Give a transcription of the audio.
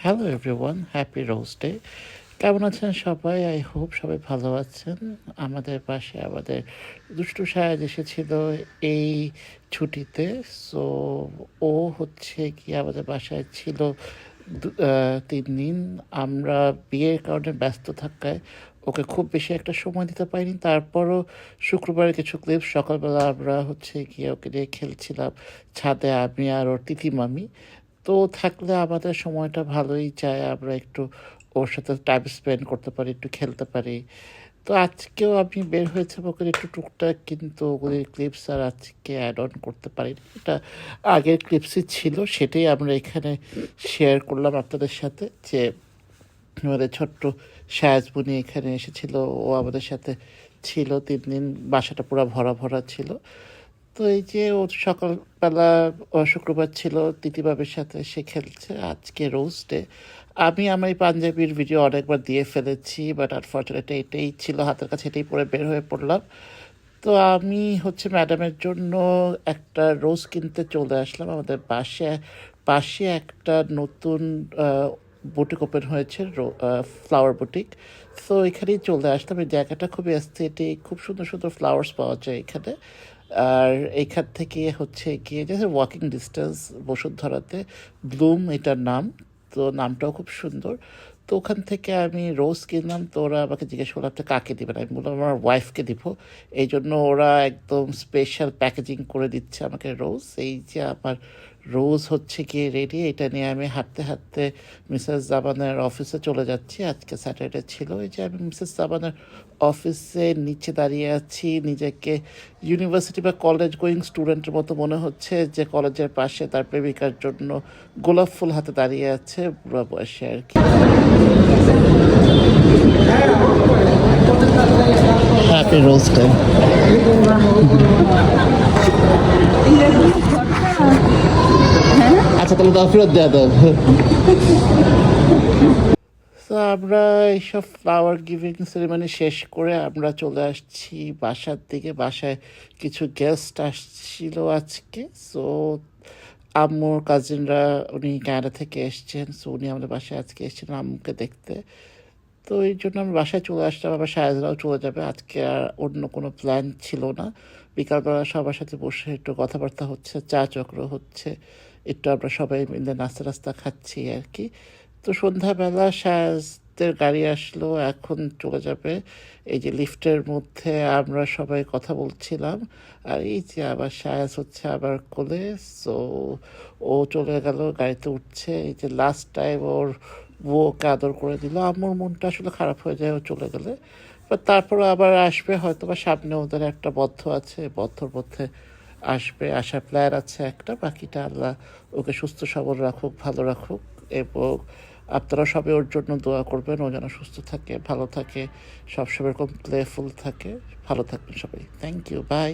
Hello everyone, happy rose day. কেমন আছেন সবাই? আই হোপ সবাই ভালো আছেন। আমাদের পাশে আমাদের দুষ্টু সায়াদ এসেছিল এই ছুটিতে। সো ও হচ্ছে গিয়ে আমাদের বাসায় ছিল ৩ দিন। আমরা বিয়ের কারণে ব্যস্ত থাকায় ওকে খুব বেশি একটা সময় দিতে পারিনি। তারপরও শুক্রবারের কিছু ক্লিপ সকালবেলা আমরা হচ্ছে গিয়ে ওকে নিয়ে খেলছিলাম ছাদে, আমি আর ওর তিতিমামি। তো থাকলে আমাদের সময়টা ভালোই যায়। আমরা একটু ওর সাথে টাইম স্পেন্ড করতে পারি, একটু খেলতে পারি। তো আজকেও আমি বের হয়েছে ওকে একটু টুকটাক, কিন্তু ওগুলির ক্লিপস আর আজকে অ্যাড অন করতে পারিনি। এটা আগের ক্লিপসই ছিল, সেটাই আমরা এখানে শেয়ার করলাম আপনাদের সাথে। যে আমাদের ছোট্ট সায়াজবুনি এখানে এসেছিল, ও আমাদের সাথে ছিল ৩ দিন। বাসাটা পুরো ভরা ভরা ছিল। তো এই যে ও সকালবেলা শুক্রবার ছিল, তিতিবাবের সাথে সে খেলছে। আজকে রোজ ডে। আমি আমার এই পাঞ্জাবির ভিডিও অনেকবার দিয়ে ফেলেছি, বাট আনফর্চুনেটলি এটাই ছিল হাতের কাছে, এটাই পরে বের হয়ে পড়লাম। তো আমি হচ্ছে ম্যাডামের জন্য একটা রোজ কিনতে চলে আসলাম। আমাদের পাশে একটা নতুন বুটিক ওপেন হয়েছে, ফ্লাওয়ার বুটিক। তো এখানেই চলে আসলাম। এই জায়গাটা খুবই অ্যাস্থেটিক, খুব সুন্দর সুন্দর ফ্লাওয়ার্স পাওয়া যায় এখানে। আর এইখান থেকে হচ্ছে গিয়ে যে ওয়াকিং ডিস্টেন্স বসুন্ধরাতে, ব্লুম এটার নাম। তো নামটাও খুব সুন্দর। তো ওখান থেকে আমি রোজ কিনলাম। তো ওরা আমাকে জিজ্ঞেস করলো আপনি কাকে দেবেন, আমি বললাম আমার ওয়াইফকে দিব। এই জন্য ওরা একদম স্পেশাল প্যাকেজিং করে দিচ্ছে আমাকে রোজ। এই যে আমার রোজ হচ্ছে গিয়ে রেডি। এটা নিয়ে আমি হাঁটতে হাঁটতে মিসেস জাবানের অফিসে চলে যাচ্ছি। আজকে স্যাটারডে ছিল। এই যে আমি মিসেস জাবানের অফিসের নিচে দাঁড়িয়ে আছি, নিজেকে ইউনিভার্সিটি বা কলেজ গোয়িং স্টুডেন্টের মতো মনে হচ্ছে, যে কলেজের পাশে তার প্রেমিকার জন্য গোলাপ ফুল হাতে দাঁড়িয়ে আছে, বুড়া বয়সে আর কি। Happy rose day. আচ্ছা তাহলে দাও, ফেরত দেওয়া দাও। তো আমরা এইসব ফ্লাওয়ার গিভিং সেরেমনি শেষ করে আমরা চলে আসছি বাসার দিকে। বাসায় কিছু গেস্ট আসছিল আজকে। সো আম্মুর কাজিনরা, উনি কানাডা থেকে এসছেন। সো উনি আমাদের বাসায় আজকে এসেছিলেন আম্মুকে দেখতে। তো এই জন্য আমি বাসায় চলে আসলাম। আবার সায়াজরাও চলে যাবে। আজকে আর অন্য কোনো প্ল্যান ছিল না। বিকালবেলা সবার সাথে বসে একটু কথাবার্তা হচ্ছে, চা চক্র হচ্ছে, একটু আমরা সবাই মিলে নাস্তা টাস্তা খাচ্ছি আর কি। তো সন্ধ্যাবেলা সায়াজদের গাড়ি আসলো, এখন চলে যাবে। এই যে লিফটের মধ্যে আমরা সবাই কথা বলছিলাম। আর এই যে আবার সায়াজ হচ্ছে আবার কোলে। সো ও চলে গেল, গাড়িতে উঠছে। এই যে লাস্ট টাইম ওর ওকে আদর করে দিল। আমার মনটা আসলে খারাপ হয়ে যায় ও চলে গেলে। বাট তারপরে আবার আসবে হয়তো, বা সামনে ওদের একটা বদ্ধ আছে, বদ্ধর মধ্যে আসবে, আসার প্ল্যান আছে একটা। বাকিটা আল্লাহ ওকে সুস্থ সবল রাখুক, ভালো রাখুক। এবং আপনারা সবাই ওর জন্য দোয়া করবেন, ও যেন সুস্থ থাকে, ভালো থাকে, সবসময় এরকম প্লেফুল থাকে। ভালো থাকবেন সবাই। Thank you, by.